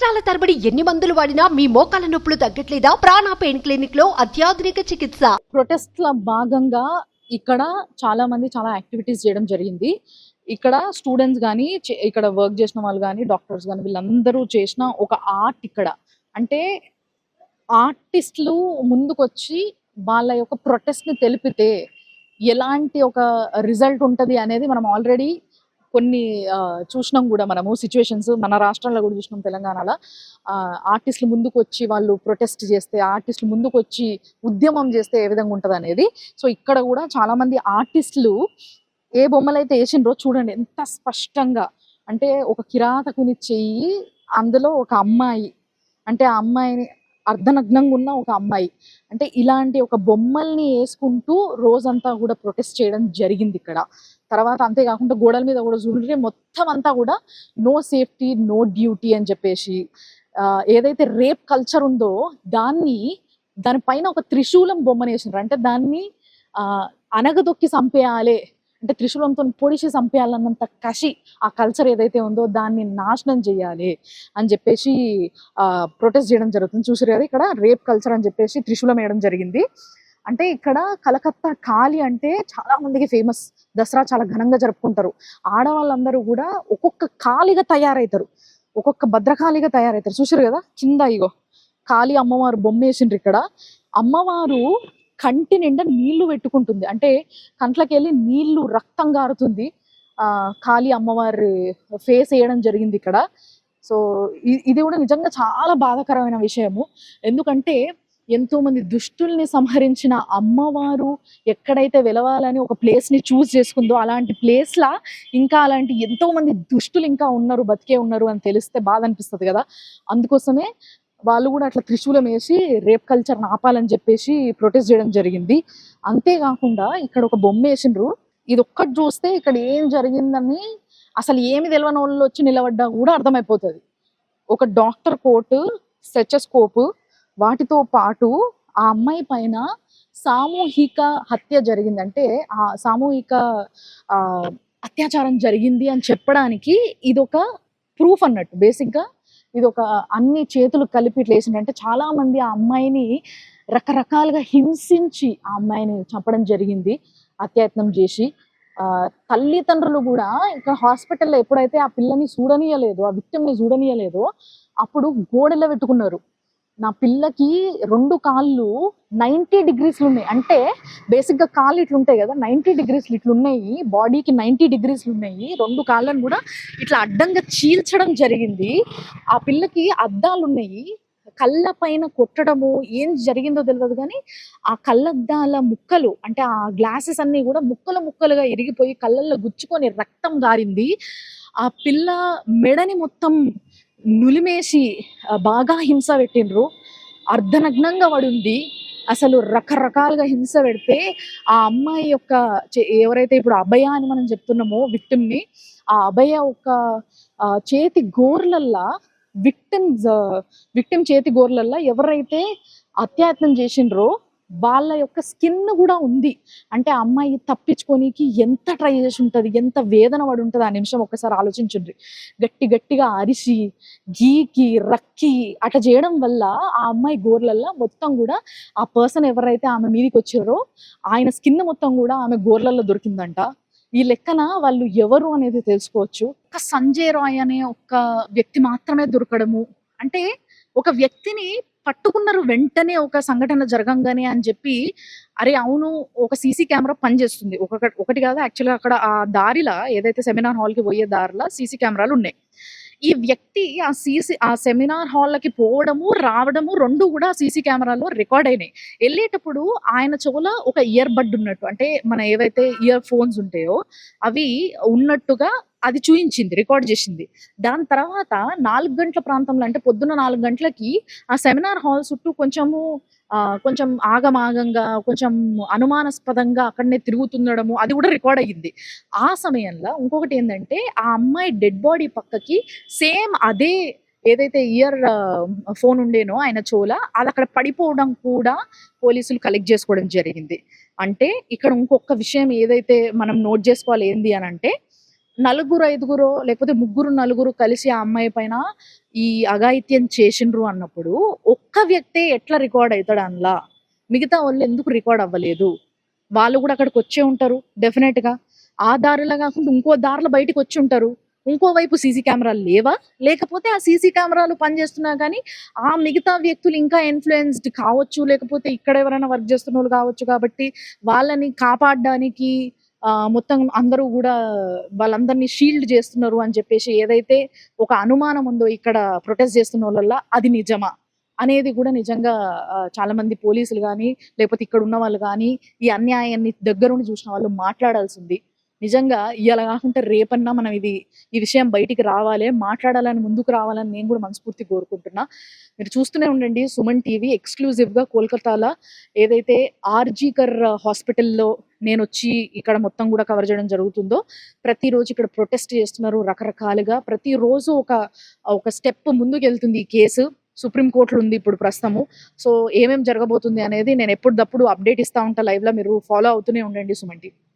సంవత్సరాల తరబడి ఎన్ని మందులు వాడినా మీ మోకాల నొప్పులు తగ్గట్లేదా? ప్రాణ పెయిన్ క్లినిక్ లో అత్యాధునిక చికిత్స. ప్రొటెస్ట్ ల భాగంగా ఇక్కడ చాలా మంది చాలా యాక్టివిటీస్ చేయడం జరిగింది. ఇక్కడ స్టూడెంట్స్ కానీ ఇక్కడ వర్క్ చేసిన వాళ్ళు కానీ డాక్టర్స్ కానీ వీళ్ళందరూ చేసిన ఒక ఆర్ట్ ఇక్కడ అంటే ఆర్టిస్టులు ముందుకొచ్చి వాళ్ళ యొక్క ప్రొటెస్ట్ ని తెలిపితే ఎలాంటి ఒక రిజల్ట్ ఉంటది అనేది మనం ఆల్రెడీ కొన్ని చూసినాం కూడా. మనము సిచ్యువేషన్స్ మన రాష్ట్రంలో కూడా చూసినాం, తెలంగాణలో ఆర్టిస్టులు ముందుకు వచ్చి వాళ్ళు ప్రొటెస్ట్ చేస్తే, ఆర్టిస్టులు ముందుకు వచ్చి ఉద్యమం చేస్తే ఏ విధంగా ఉంటుంది అనేది. సో ఇక్కడ కూడా చాలా మంది ఆర్టిస్టులు ఏ బొమ్మలు అయితే వేసిండ్రో చూడండి ఎంత స్పష్టంగా. అంటే ఒక కిరాతకుని చెయ్యి, అందులో ఒక అమ్మాయి, అంటే ఆ అమ్మాయిని అర్ధనగ్నంగా ఉన్న ఒక అమ్మాయి, అంటే ఇలాంటి ఒక బొమ్మల్ని వేసుకుంటూ రోజంతా కూడా ప్రొటెస్ట్ చేయడం జరిగింది ఇక్కడ. తర్వాత అంతేకాకుండా గోడల మీద కూడా చూడండి మొత్తం అంతా కూడా నో సేఫ్టీ నో డ్యూటీ అని చెప్పేసి ఏదైతే రేప్ కల్చర్ ఉందో దానిపైన ఒక త్రిశూలం బొమ్మని వేసినారు. అంటే దాన్ని అనగదొక్కి చంపేయాలి, అంటే త్రిశూలంతో పొడిచి చంపేయాలన్నంత కసి ఆ కల్చర్ ఏదైతే ఉందో దాన్ని నాశనం చేయాలి అని చెప్పేసి ప్రొటెస్ట్ చేయడం జరుగుతుంది. చూసారు కదా, ఇక్కడ రేప్ కల్చర్ అని చెప్పేసి త్రిశూలం వేయడం జరిగింది. అంటే ఇక్కడ కలకత్తా కాళీ అంటే చాలా మందికి ఫేమస్. దసరా చాలా ఘనంగా జరుపుకుంటారు. ఆడవాళ్ళందరూ కూడా ఒక్కొక్క కాళీగా తయారవుతారు, ఒక్కొక్క భద్రకాళిగా తయారవుతారు. చూసారు కదా కింద ఇగో కాళీ అమ్మవారు బొమ్మ వేసిండ్రు. ఇక్కడ అమ్మవారు కంటి నిండా నీళ్లు పెట్టుకుంటుంది, అంటే కంట్లకి వెళ్ళి నీళ్లు రక్తం గారుతుంది. కాళీ అమ్మవారి ఫేస్ వేయడం జరిగింది ఇక్కడ. సో ఇది కూడా నిజంగా చాలా బాధాకరమైన విషయము. ఎందుకంటే ఎంతో మంది దుష్టుల్ని సంహరించిన అమ్మవారు ఎక్కడైతే వెలవాలని ఒక ప్లేస్ ని చూస్ చేసుకుందో అలాంటి ప్లేస్ లా ఇంకా అలాంటి ఎంతో మంది దుష్టులు ఇంకా ఉన్నారు, బతికే ఉన్నారు అని తెలిస్తే బాధ అనిపిస్తుంది కదా. అందుకోసమే వాళ్ళు కూడా అట్లా త్రిశూలం వేసి రేప్ కల్చర్ ఆపాలని చెప్పేసి ప్రొటెస్ట్ చేయడం జరిగింది. అంతేకాకుండా ఇక్కడ ఒక బొమ్మ వేసిండ్రు. ఇది ఒక్కటి చూస్తే ఇక్కడ ఏం జరిగిందని అసలు ఏమి తెలియని వాళ్ళు వచ్చి నిలబడ్డా కూడా అర్థమైపోతుంది. ఒక డాక్టర్ కోట్, స్టెథోస్కోప్, వాటితో పాటు ఆ అమ్మాయి పైన సామూహిక హత్య జరిగింది, అంటే ఆ సామూహిక అత్యాచారం జరిగింది అని చెప్పడానికి ఇదొక ప్రూఫ్ అన్నట్టు. బేసిక్గా ఇది ఒక అన్ని చేతులు కలిపి ఇట్లా వేసిందంటే చాలా మంది ఆ అమ్మాయిని రకరకాలుగా హింసించి ఆ అమ్మాయిని చంపడం జరిగింది, అత్యయత్నం చేసి. తల్లిదండ్రులు కూడా ఇక్కడ హాస్పిటల్లో ఎప్పుడైతే ఆ పిల్లని చూడనీయలేదో, ఆ విక్టిమ్ని చూడనీయలేదో అప్పుడు గోడలో పెట్టుకున్నారు. నా పిల్లకి 2 కాళ్ళు 90 డిగ్రీస్లు ఉన్నాయి, అంటే బేసిక్గా కాళ్ళు ఇట్లుంటాయి కదా 90 డిగ్రీస్లు ఇట్లున్నాయి, బాడీకి 90 డిగ్రీస్లు ఉన్నాయి. 2 కాళ్ళను కూడా ఇట్లా అడ్డంగా చీల్చడం జరిగింది. ఆ పిల్లకి అద్దాలు ఉన్నాయి, కళ్ళ పైన కొట్టడము ఏం జరిగిందో తెలియదు కానీ ఆ కళ్ళద్దాల ముక్కలు, అంటే ఆ గ్లాసెస్ అన్ని కూడా ముక్కలు ముక్కలుగా ఇరిగిపోయి కళ్ళల్లో గుచ్చుకొని రక్తం గారింది. ఆ పిల్ల మెడని మొత్తం నులిమేసి బాగా హింస పెట్టిండ్రు. అర్ధనగ్నంగా పడింది. అసలు రకరకాలుగా హింస పెడితే ఆ అమ్మాయి యొక్క ఎవరైతే ఇప్పుడు అభయ అని మనం చెప్తున్నామో విక్టిమ్ని, ఆ అభయ ఒక చేతి గోర్లల్లా విక్టిమ్ చేతి గోర్లల్లా ఎవరైతే అత్యాయత్నం చేసిండ్రో వాళ్ళ యొక్క స్కిన్ కూడా ఉంది. అంటే ఆ అమ్మాయి తప్పించుకోనికి ఎంత ట్రై చేసి ఉంటుంది, ఎంత వేదన పడి ఉంటుంది ఆ నిమిషం ఒక్కసారి ఆలోచించండి. గట్టిగా అరిసి గీకి రక్కి అట్లా చేయడం వల్ల ఆ అమ్మాయి గోర్లల్లో మొత్తం కూడా ఆ పర్సన్ ఎవరైతే ఆమె మీదకి వచ్చారో ఆయన స్కిన్ మొత్తం కూడా ఆమె గోర్లల్లో దొరికిందంట. ఈ లెక్కన వాళ్ళు ఎవరు అనేది తెలుసుకోవచ్చు. ఒక సంజయ్ రాయ్ అనే ఒక వ్యక్తి మాత్రమే దొరకడము, అంటే ఒక వ్యక్తిని పట్టుకున్నారు వెంటనే ఒక సంఘటన జరగంగానే అని చెప్పి. అరే అవును, ఒక సీసీ కెమెరా పనిచేస్తుంది, ఒకటి కాదు యాక్చువల్గా అక్కడ ఆ దారిలా ఏదైతే సెమినార్ హాల్కి పోయే దారిలో సీసీ కెమెరాలు ఉన్నాయి. ఈ వ్యక్తి ఆ సెమినార్ హాల్కి పోవడము రావడము 2 కూడా సీసీ కెమెరాలో రికార్డ్ అయినాయి. వెళ్ళేటప్పుడు ఆయన చెవులో ఒక ఇయర్ బడ్ ఉన్నట్టు, అంటే మన ఏవైతే ఇయర్ ఫోన్స్ ఉంటాయో అవి ఉన్నట్టుగా అది చూయించింది, రికార్డ్ చేసింది. దాని తర్వాత 4 గంటల ప్రాంతంలో, అంటే పొద్దున్న 4 గంటలకి ఆ సెమినార్ హాల్ చుట్టూ కొంచెం ఆగమాగంగా కొంచెం అనుమానాస్పదంగా అక్కడనే తిరుగుతుండడము అది కూడా రికార్డ్ అయ్యింది. ఆ సమయంలో ఇంకొకటి ఏంటంటే ఆ అమ్మాయి డెడ్ బాడీ పక్కకి సేమ్ అదే ఏదైతే ఇయర్ ఫోన్ ఉండేనో ఆయన చెవుల అది అక్కడ పడిపోవడం కూడా పోలీసులు కలెక్ట్ చేసుకోవడం జరిగింది. అంటే ఇక్కడ ఇంకొక విషయం ఏదైతే మనం నోట్ చేసుకోవాలి ఏంది అని అంటే, నలుగురు ఐదుగురో లేకపోతే ముగ్గురు నలుగురు కలిసి ఆ అమ్మాయి పైన ఈ అఘాయిత్యం చేసిండ్రు అన్నప్పుడు ఒక్క వ్యక్తే ఎట్లా రికార్డ్ అవుతాడు అందులో? మిగతా వాళ్ళు ఎందుకు రికార్డ్ అవ్వలేదు? వాళ్ళు కూడా అక్కడికి వచ్చే ఉంటారు డెఫినెట్ గా. ఆ దారిలో కాకుండా ఇంకో దారిలో బయటికి వచ్చి ఉంటారు. ఇంకోవైపు సీసీ కెమెరాలు లేవా? లేకపోతే ఆ సీసీ కెమెరాలు పనిచేస్తున్నా కానీ ఆ మిగతా వ్యక్తులు ఇంకా ఇన్ఫ్లుయెన్స్డ్ కావచ్చు, లేకపోతే ఇక్కడ ఎవరైనా వర్క్ చేస్తున్న వాళ్ళు కావచ్చు, కాబట్టి వాళ్ళని కాపాడడానికి మొత్తం అందరూ కూడా వాళ్ళందరినీ షీల్డ్ చేస్తున్నారు అని చెప్పేసి ఏదైతే ఒక అనుమానం ఉందో ఇక్కడ ప్రొటెస్ట్ చేస్తున్న వాళ్ళ, అది నిజమా అనేది కూడా నిజంగా చాలా మంది పోలీసులు కానీ లేకపోతే ఇక్కడ ఉన్న వాళ్ళు కానీ ఈ అన్యాయాన్ని దగ్గరుండి చూసిన వాళ్ళు మాట్లాడాల్సింది. నిజంగా ఇవాళ కాకుండా రేపన్నా మనం ఈ విషయం బయటికి రావాలి, మాట్లాడాలని, ముందుకు రావాలని నేను కూడా మనస్ఫూర్తి కోరుకుంటున్నా. మీరు చూస్తూనే ఉండండి సుమన్ టీవీ. ఎక్స్క్లూజివ్గా కోల్కతాలో ఏదైతే ఆర్జీకర్ హాస్పిటల్లో నేను వచ్చి ఇక్కడ మొత్తం కూడా కవర్ చేయడం జరుగుతుందో, ప్రతిరోజు ఇక్కడ ప్రొటెస్ట్ చేస్తున్నారు రకరకాలుగా. ప్రతిరోజు ఒక స్టెప్ ముందుకు వెళ్తుంది ఈ కేసు. సుప్రీం కోర్టులో ఉంది ఇప్పుడు ప్రస్తుతము. సో ఏమేమి జరగబోతుంది అనేది నేను ఎప్పటికప్పుడు అప్డేట్ ఇస్తా ఉంటా లైవ్లో. మీరు ఫాలో అవుతూనే ఉండండి సుమన్ టీవీ.